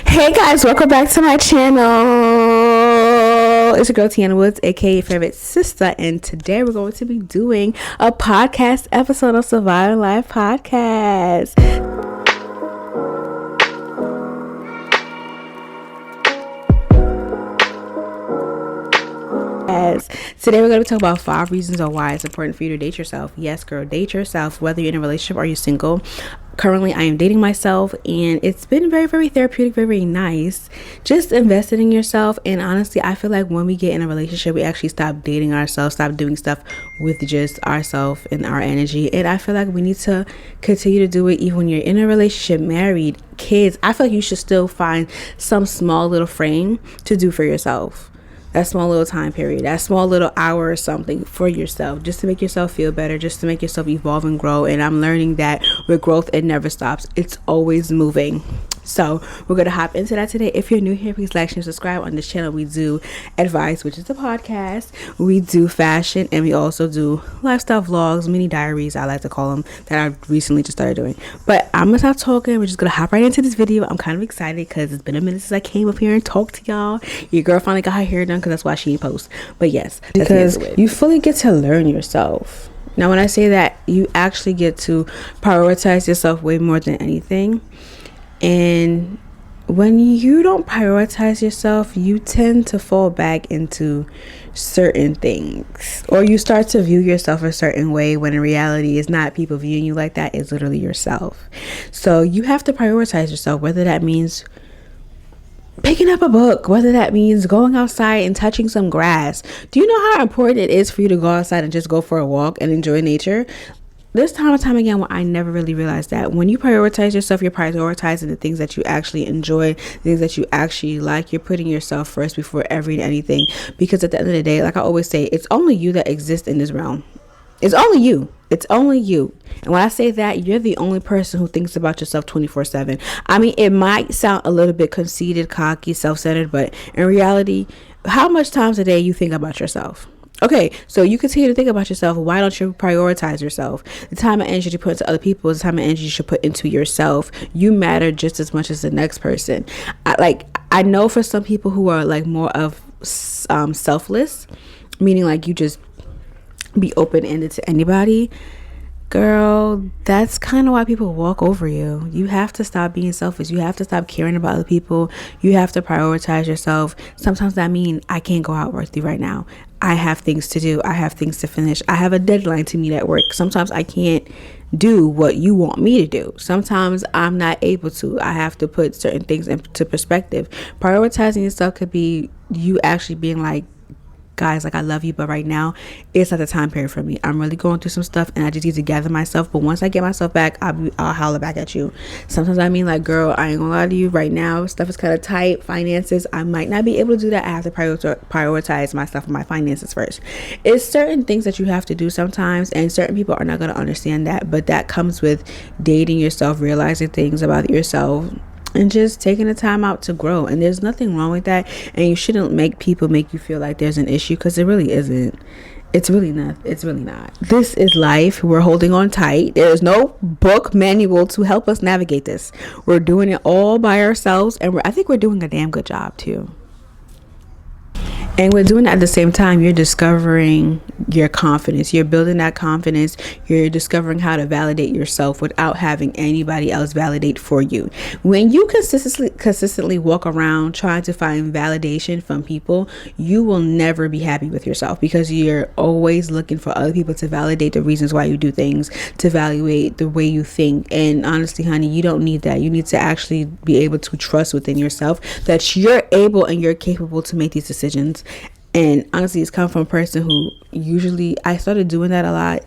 Hey guys, welcome back to my channel. It's your girl Tiana Woods, aka your favorite sister, and today we're going to be doing a podcast episode of Surviving Life Podcast. Today we're going to be talking about 5 reasons on why it's important for you to date yourself. Yes, girl, date yourself, whether you're in a relationship or you're single. Currently, I am dating myself, and it's been very, very therapeutic, very, very nice. Just investing in yourself. And honestly, I feel like when we get in a relationship, we actually stop dating ourselves, stop doing stuff with just ourselves and our energy. And I feel like we need to continue to do it even when you're in a relationship, married, kids. I feel like you should still find some small little frame to do for yourself. That small little time period, that small little hour or something for yourself, just to make yourself feel better, just to make yourself evolve and grow. And I'm learning that with growth, it never stops. It's always moving. So we're going to hop into that today. If you're new here, please like and subscribe. On this channel, we do advice, which is a podcast. We do fashion, and we also do lifestyle vlogs, mini diaries, I like to call them, that I recently just started doing. But I'm going to stop talking. We're just going to hop right into this video. I'm kind of excited because it's been a minute since I came up here and talked to y'all. Your girl finally got her hair done because that's why she didn't post. But yes, because you fully get to learn yourself. Now, when I say that, you actually get to prioritize yourself way more than anything. And when you don't prioritize yourself, you tend to fall back into certain things, or you start to view yourself a certain way when in reality it's not people viewing you like that. It's literally yourself. So you have to prioritize yourself, whether that means picking up a book, whether that means going outside and touching some grass. Do you know how important it is for you to go outside and just go for a walk and enjoy nature? There's time and time again when I never really realized that when you prioritize yourself, you're prioritizing the things that you actually enjoy, the things that you actually like. You're putting yourself first before anything, because at the end of the day, like I always say, it's only you that exists in this realm. It's only you. It's only you. And when I say that, you're the only person who thinks about yourself 24/7. I mean, it might sound a little bit conceited, cocky, self-centered, but in reality, how much times a day you think about yourself? Okay, so you continue to think about yourself. Why don't you prioritize yourself? The time and energy you put into other people is the time and energy you should put into yourself. You matter just as much as the next person. I know for some people who are like more of selfless, meaning like you just be open-ended to anybody. Girl, that's kind of why people walk over you. You have to stop being selfish. You have to stop caring about other people. You have to prioritize yourself. Sometimes that means I can't go out with you right now. I have things to do. I have things to finish. I have a deadline to meet at work. Sometimes I can't do what you want me to do. Sometimes I'm not able to. I have to put certain things into perspective. Prioritizing yourself could be you actually being like, guys, like I love you, but right now it's not the time period for me. I'm really going through some stuff and I just need to gather myself. But once I get myself back, I'll holler back at you. Sometimes I mean like, girl, I ain't gonna lie to you right now. Stuff is kind of tight. Finances, I might not be able to do that. I have to prioritize myself and my finances first. It's certain things that you have to do sometimes, and certain people are not going to understand that. But that comes with dating yourself, realizing things about yourself, and just taking the time out to grow. And there's nothing wrong with that, and you shouldn't make people make you feel like there's an issue, because there really isn't. It's really not. This is life. We're holding on tight. There's no book manual to help us navigate this. We're doing it all by ourselves, and I think we're doing a damn good job too. And we're doing that at the same time. You're discovering your confidence. You're building that confidence. You're discovering how to validate yourself without having anybody else validate for you. When you consistently walk around trying to find validation from people, you will never be happy with yourself, because you're always looking for other people to validate the reasons why you do things, to evaluate the way you think. And honestly, honey, you don't need that. You need to actually be able to trust within yourself that you're able and you're capable to make these decisions. And honestly, it's come from a person who I started doing that a lot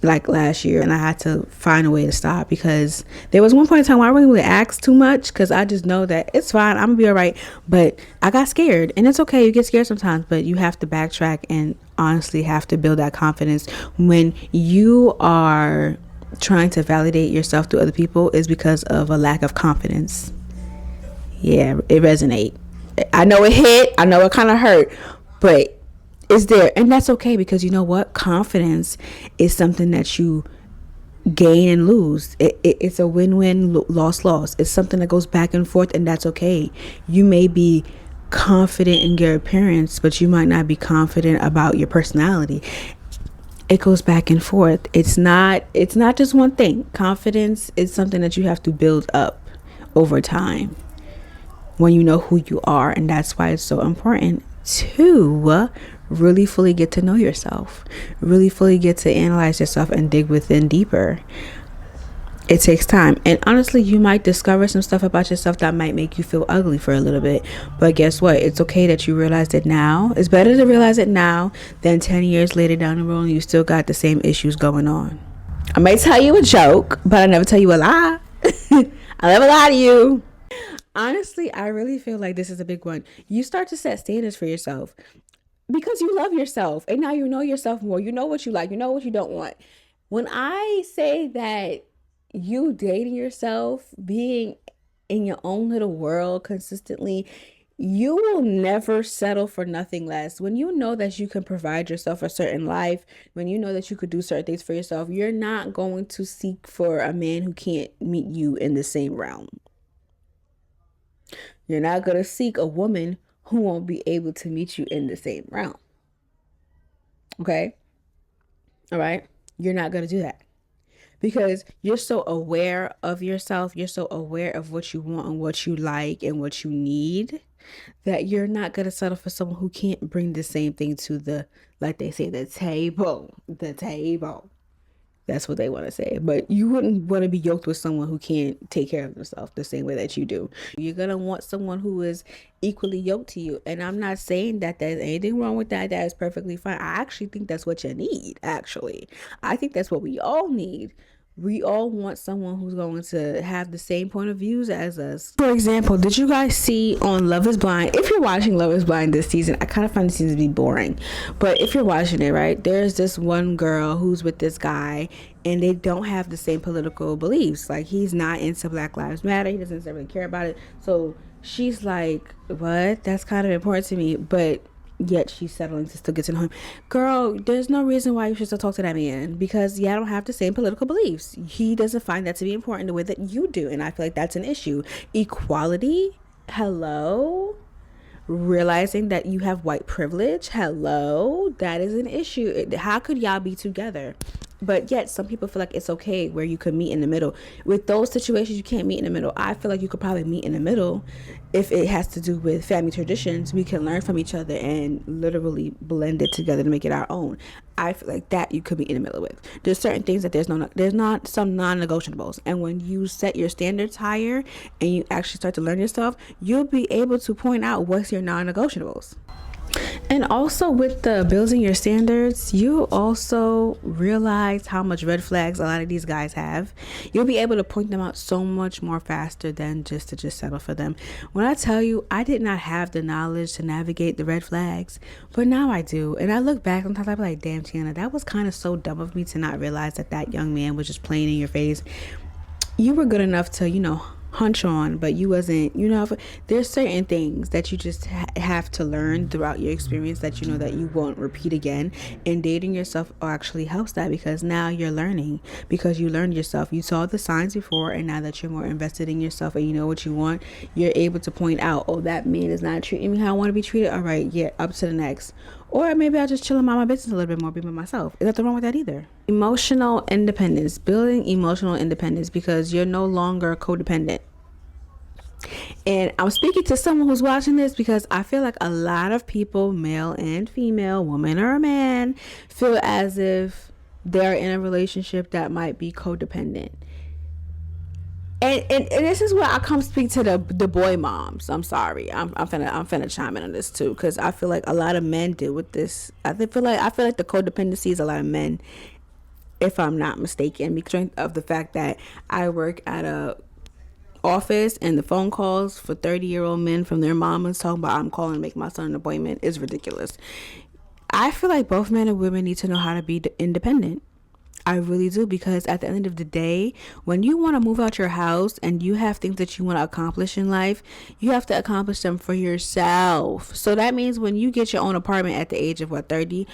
like last year, and I had to find a way to stop, because there was one point in time where I really asked too much, because I just know that it's fine, I'm gonna be all right. But I got scared, and it's okay, you get scared sometimes, but you have to backtrack and honestly have to build that confidence. When you are trying to validate yourself through other people, is because of a lack of confidence. Yeah, it resonates. I know it hit, I know it kind of hurt, but it's there, and that's okay, because you know what? Confidence is something that you gain and lose. It's a win-win, loss-loss. It's something that goes back and forth, and that's okay. You may be confident in your appearance, but you might not be confident about your personality. It goes back and forth. It's not just one thing. Confidence is something that you have to build up over time when you know who you are, and that's why it's so important to really fully get to know yourself, really fully get to analyze yourself and dig within deeper. It takes time, and honestly, you might discover some stuff about yourself that might make you feel ugly for a little bit, but guess what? It's okay that you realize it now. It's better to realize it now than 10 years later down the road and you still got the same issues going on. I may tell you a joke, but I never tell you a lie. I never lie to you. Honestly, I really feel like this is a big one. You start to set standards for yourself because you love yourself, and now you know yourself more. You know what you like, you know what you don't want. When I say that you dating yourself, being in your own little world consistently, you will never settle for nothing less. When you know that you can provide yourself a certain life, when you know that you could do certain things for yourself, you're not going to seek for a man who can't meet you in the same realm. You're not going to seek a woman who won't be able to meet you in the same realm. Okay? All right? You're not going to do that because you're so aware of yourself. You're so aware of what you want and what you like and what you need that you're not going to settle for someone who can't bring the same thing to the, like they say, the table. The table. That's what they want to say. But you wouldn't want to be yoked with someone who can't take care of themselves the same way that you do. You're going to want someone who is equally yoked to you. And I'm not saying that there's anything wrong with that. That is perfectly fine. I actually think that's what you need, actually. I think that's what we all need. We all want someone who's going to have the same point of views as us. For example, did you guys see on Love is Blind? If you're watching Love is Blind this season, I kind of find the season to be boring. But if you're watching it, right, there's this one girl who's with this guy and they don't have the same political beliefs. Like, he's not into Black Lives Matter. He doesn't really care about it. So she's like, what? That's kind of important to me. But yet she's settling to still get to know him. Girl, there's no reason why you should still talk to that man because y'all don't have the same political beliefs. He doesn't find that to be important the way that you do, and I feel like that's an issue. Equality, hello. Realizing that you have white privilege, hello, that is an issue. How could y'all be together? But yet some people feel like it's okay where you could meet in the middle. With those situations you can't meet in the middle, I feel like you could probably meet in the middle. If it has to do with family traditions, we can learn from each other and literally blend it together to make it our own. I feel like that you could be in the middle with. There's certain things that there's not some non-negotiables, and when you set your standards higher and you actually start to learn yourself, you'll be able to point out what's your non-negotiables. And also with the building your standards, you also realize how much red flags a lot of these guys have. You'll be able to point them out so much more faster than just to settle for them. When I tell you, I did not have the knowledge to navigate the red flags, but now I do. And I look back sometimes, I'm like, damn, Tiana, that was kind of so dumb of me to not realize that young man was just playing in your face. You were good enough to, hunch on, but you wasn't, there's certain things that you just have to learn throughout your experience that that you won't repeat again. And dating yourself actually helps that because now you're learning, because you learned yourself. You saw the signs before, and now that you're more invested in yourself and you know what you want, you're able to point out, oh, that man is not treating me how I want to be treated. All right, yeah, up to the next. Or maybe I'll just chill and mind my business a little bit more, be by myself. There's nothing wrong with that either. Emotional independence, building emotional independence because you're no longer codependent. And I'm speaking to someone who's watching this because I feel like a lot of people, male and female, woman or a man, feel as if they're in a relationship that might be codependent. And this is where I come speak to the boy moms. I'm sorry. I'm finna chime in on this too because I feel like a lot of men deal with this. I feel like the codependency is a lot of men, if I'm not mistaken, because of the fact that I work at a office and the phone calls for 30-year-old men from their mamas talking about I'm calling to make my son an appointment is ridiculous. I feel like both men and women need to know how to be independent. I really do, because at the end of the day, when you want to move out your house and you have things that you want to accomplish in life, you have to accomplish them for yourself. So that means when you get your own apartment at the age of what, 30,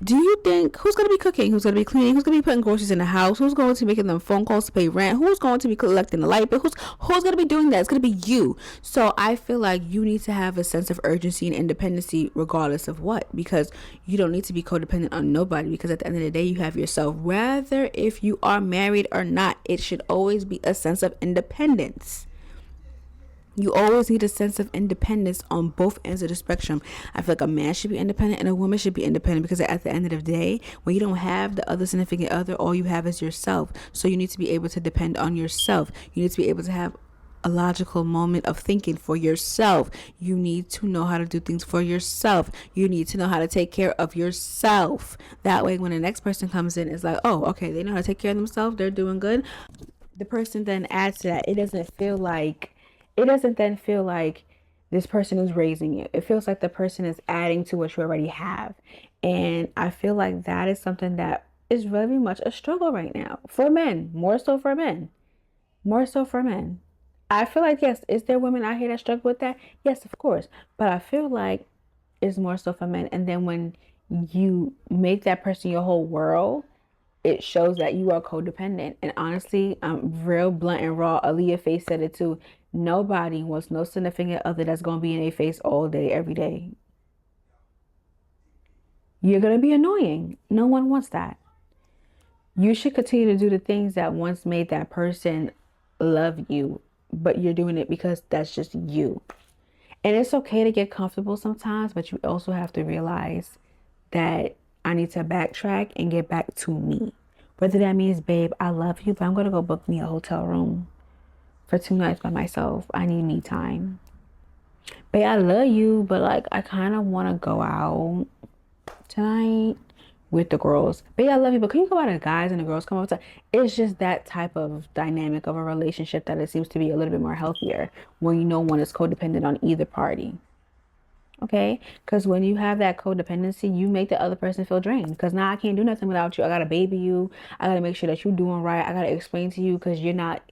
do you think who's going to be cooking? Who's going to be cleaning? Who's going to be putting groceries in the house? Who's going to be making them phone calls to pay rent? Who's going to be collecting the light bill? Who's going to be doing that? It's going to be you. So I feel like you need to have a sense of urgency and independency regardless of what, because you don't need to be codependent on nobody, because at the end of the day, you have yourself. Whether if you are married or not, it should always be a sense of independence. You always need a sense of independence on both ends of the spectrum. I feel like a man should be independent and a woman should be independent, because at the end of the day, when you don't have the other significant other, all you have is yourself. So you need to be able to depend on yourself. You need to be able to have a logical moment of thinking for yourself. You need to know how to do things for yourself. You need to know how to take care of yourself. That way, when the next person comes in, it's like, oh, okay, they know how to take care of themselves. They're doing good. The person then adds to that. It doesn't then feel like this person is raising you. It feels like the person is adding to what you already have. And I feel like that is something that is very much a struggle right now for men, more so for men. More so for men. I feel like, yes, is there women out here that struggle with that? Yes, of course. But I feel like it's more so for men. And then when you make that person your whole world, it shows that you are codependent. And honestly, I'm real blunt and raw. Aaliyah Face said it too. Nobody wants no significant other that's going to be in a face all day, every day. You're going to be annoying. No one wants that. You should continue to do the things that once made that person love you, but you're doing it because that's just you. And it's okay to get comfortable sometimes, but you also have to realize that I need to backtrack and get back to me. Whether that means, babe, I love you, but I'm going to go book me a hotel room for 2 nights by myself. I need me time. Babe, I love you, but like, I kind of want to go out tonight with the girls. Babe, I love you, but can you go out with the guys and the girls come outside? It's just that type of dynamic of a relationship that it seems to be a little bit more healthier when you know one is codependent on either party. Okay, because when you have that codependency, you make the other person feel drained, because now I can't do nothing without you. I gotta baby you. I gotta make sure that you're doing right. I gotta explain to you because you're not,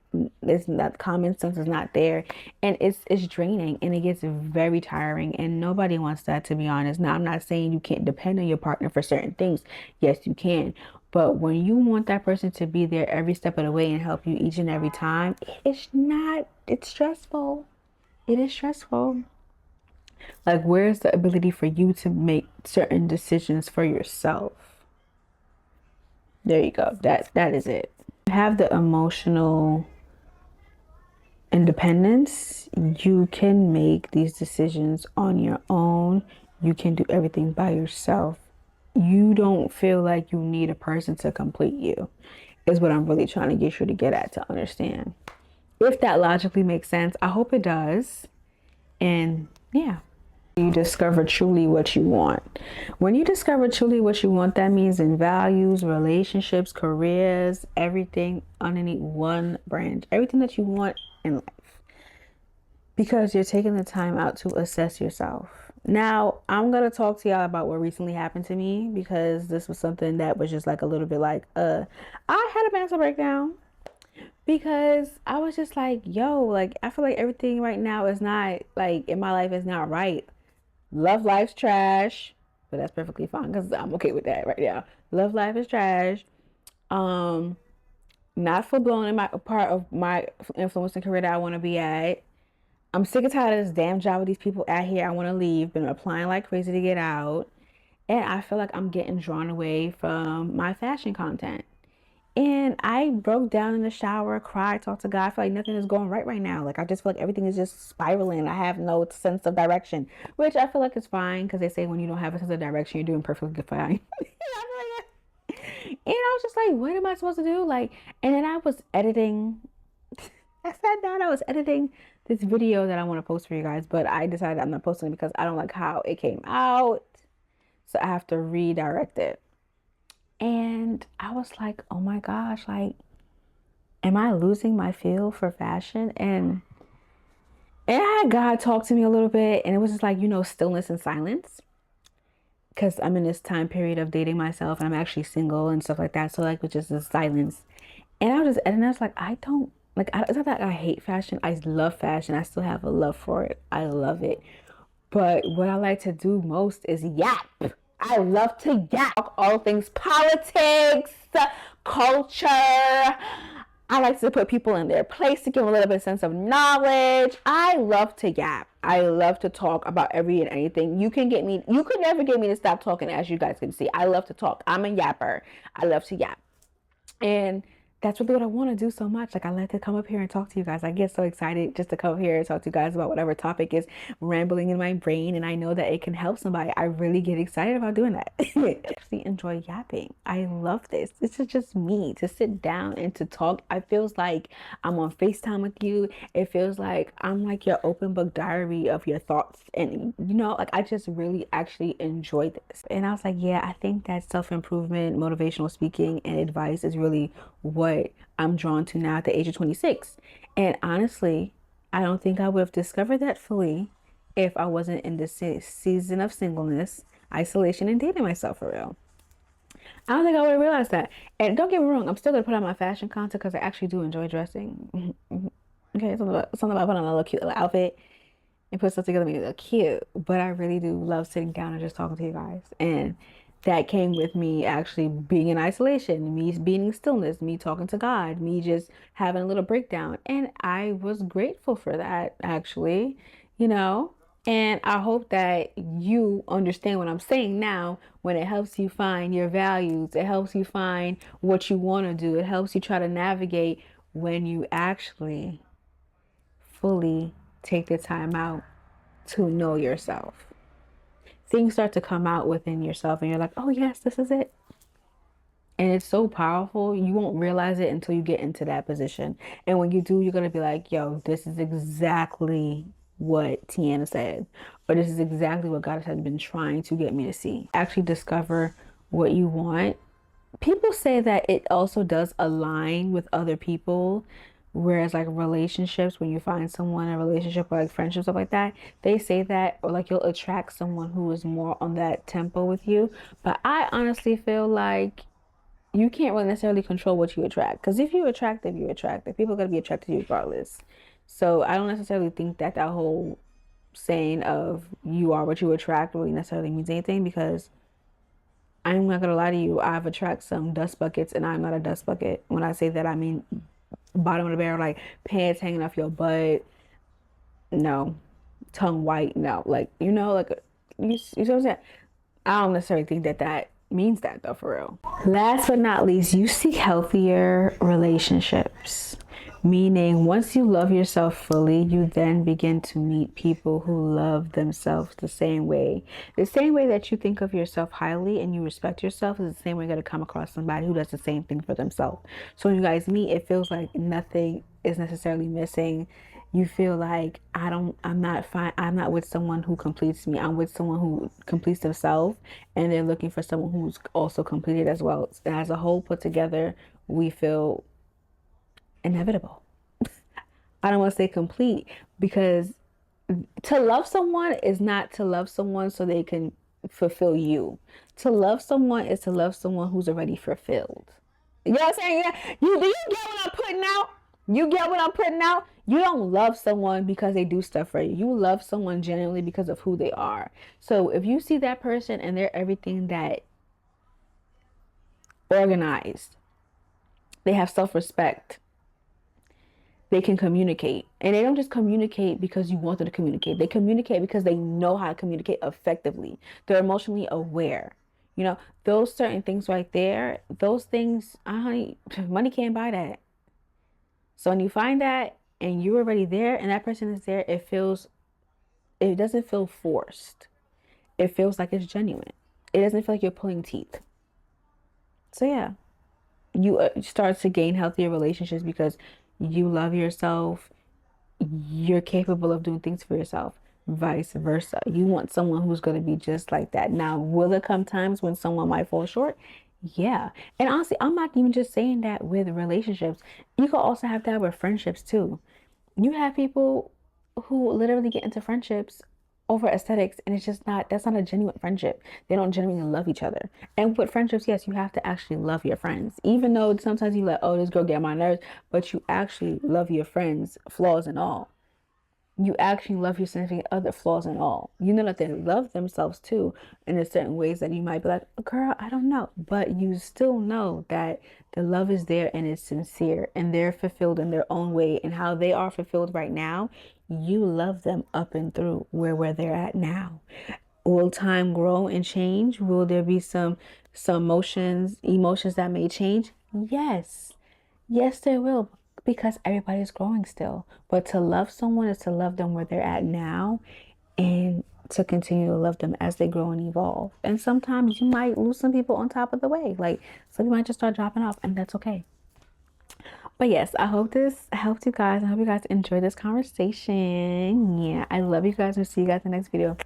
it's not, common sense is not there, and it's draining, and it gets very tiring, and nobody wants that, to be honest. Now, I'm not saying you can't depend on your partner for certain things. Yes, you can. But when you want that person to be there every step of the way and help you each and every time, it's stressful. It is stressful. Like, where's the ability for you to make certain decisions for yourself? There you go. That is it. Have the emotional independence. You can make these decisions on your own. You can do everything by yourself. You don't feel like you need a person to complete you, is what I'm really trying to get you to get at, to understand. If that logically makes sense, I hope it does. And yeah. You discover truly what you want. When you discover truly what you want, that means in values, relationships, careers, everything underneath one branch, everything that you want in life, because you're taking the time out to assess yourself. Now, I'm going to talk to y'all about what recently happened to me, because this was something that was just like a little bit like, I had a mental breakdown, because I was just like, yo, like, I feel like everything right now is not, like, in my life is not right. Love life's trash, but that's perfectly fine because I'm okay with that right now. Love life is trash. Not full blown in my part of my influencing career that I want to be at. I'm sick and tired of this damn job with these people out here. I want to leave. Been applying like crazy to get out, and I feel like I'm getting drawn away from my fashion content. And I broke down in the shower, cried, talked to God. I feel like nothing is going right now. Like, I just feel like everything is just spiraling. I have no sense of direction, which I feel like is fine, because they say when you don't have a sense of direction, you're doing perfectly fine. And I was just like, what am I supposed to do? Like, and then I was editing. I sat down, I was editing this video that I want to post for you guys, but I decided I'm not posting it because I don't like how it came out. So I have to redirect it. And I was like, oh my gosh, like, am I losing my feel for fashion? And I had God talk to me a little bit, and it was just like, stillness and silence. because I'm in this time period of dating myself and I'm actually single and stuff like that. So like, which is the silence. And I was like, I don't like, it's not that I hate fashion. I love fashion. I still have a love for it. I love it. But what I like to do most is yap. I love to yap all things politics, culture. I like to put people in their place to give them a little bit of sense of knowledge. I love to yap. I love to talk about every and anything. You could never get me to stop talking, as you guys can see. I love to talk. I'm a yapper. I love to yap. And that's really what I want to do so much. Like, I like to come up here and talk to you guys. I get so excited just to come up here and talk to you guys about whatever topic is rambling in my brain. And I know that it can help somebody. I really get excited about doing that. I actually enjoy yapping. I love this. This is just me to sit down and to talk. It feels like I'm on FaceTime with you. It feels like I'm like your open book diary of your thoughts. And, like I just really actually enjoy this. And I was like, yeah, I think that self-improvement, motivational speaking, and advice is really what I'm drawn to now at the age of 26. And honestly, I don't think I would have discovered that fully if I wasn't in this season of singleness, isolation, and dating myself for real. I don't think I would have realized that. And don't get me wrong, I'm still gonna put on my fashion content because I actually do enjoy dressing. Okay, something about putting on a little cute little outfit and put stuff together to make it look cute. But I really do love sitting down and just talking to you guys. And that came with me actually being in isolation, me being in stillness, me talking to God, me just having a little breakdown. And I was grateful for that, actually, you know. And I hope that you understand what I'm saying now when it helps you find your values, it helps you find what you want to do, it helps you try to navigate when you actually fully take the time out to know yourself. Things start to come out within yourself and you're like, oh yes, this is it. And it's so powerful. You won't realize it until you get into that position. And when you do, you're going to be like, yo, this is exactly what Tiana said, or this is exactly what God has been trying to get me to see. Actually discover what you want. People say that it also does align with other people, whereas like relationships, when you find someone in a relationship or like friendships, stuff like that, they say that, or like you'll attract someone who is more on that tempo with you. But I honestly feel like you can't really necessarily control what you attract, because if you're attractive, you're attractive. People are going to be attracted to you regardless. So I don't necessarily think that that whole saying of you are what you attract really necessarily means anything, because I'm not gonna lie to you. I've attracted some dust buckets, and I'm not a dust bucket. When I say that, I mean bottom of the barrel, like pants hanging off your butt. No, tongue white. No, like like you see what I'm saying. I don't necessarily think that that means that though, for real. Last but not least, you seek healthier relationships. Meaning, once you love yourself fully, you then begin to meet people who love themselves the same way. The same way that you think of yourself highly and you respect yourself is the same way you're going to come across somebody who does the same thing for themselves. So when you guys meet, it feels like nothing is necessarily missing. You feel like I'm not fine. I'm not with someone who completes me. I'm with someone who completes themselves, and they're looking for someone who's also completed as well. As a whole put together, we feel inevitable. I don't want to say complete, because to love someone is not to love someone so they can fulfill you. To love someone is to love someone who's already fulfilled. You know what I'm saying? Yeah. Do you get what I'm putting out? You get what I'm putting out? You don't love someone because they do stuff for you. You love someone genuinely because of who they are. So if you see that person and they're everything that organized, they have self-respect, they can communicate. And they don't just communicate because you want them to communicate. They communicate because they know how to communicate effectively. They're emotionally aware. Those certain things right there, those things, honey, money can't buy that. So when you find that and you're already there and that person is there, it doesn't feel forced. It feels like it's genuine. It doesn't feel like you're pulling teeth. So yeah, you start to gain healthier relationships because you love yourself. You're capable of doing things for yourself. Vice versa. You want someone who's going to be just like that. Now, will there come times when someone might fall short? Yeah. And honestly, I'm not even just saying that with relationships. You can also have that with friendships too. You have people who literally get into friendships over aesthetics, and it's just not, that's not a genuine friendship. They don't genuinely love each other. And with friendships, yes, you have to actually love your friends, even though sometimes you like, oh, this girl get on my nerves, but you actually love your friends, flaws and all. You actually love your significant other, flaws and all. You know that they love themselves too in a certain ways that you might be like, girl, I don't know, but you still know that the love is there and it's sincere and they're fulfilled in their own way, and how they are fulfilled right now, you love them up and through where they're at now. Will time grow and change? Will there be some emotions that may change? Yes. Yes, there will, because everybody's growing still. But to love someone is to love them where they're at now, and to continue to love them as they grow and evolve. And sometimes you might lose some people on top of the way. Like, some people might just start dropping off, and that's okay. But yes, I hope this helped you guys. I hope you guys enjoyed this conversation. Yeah, I love you guys. We'll see you guys in the next video.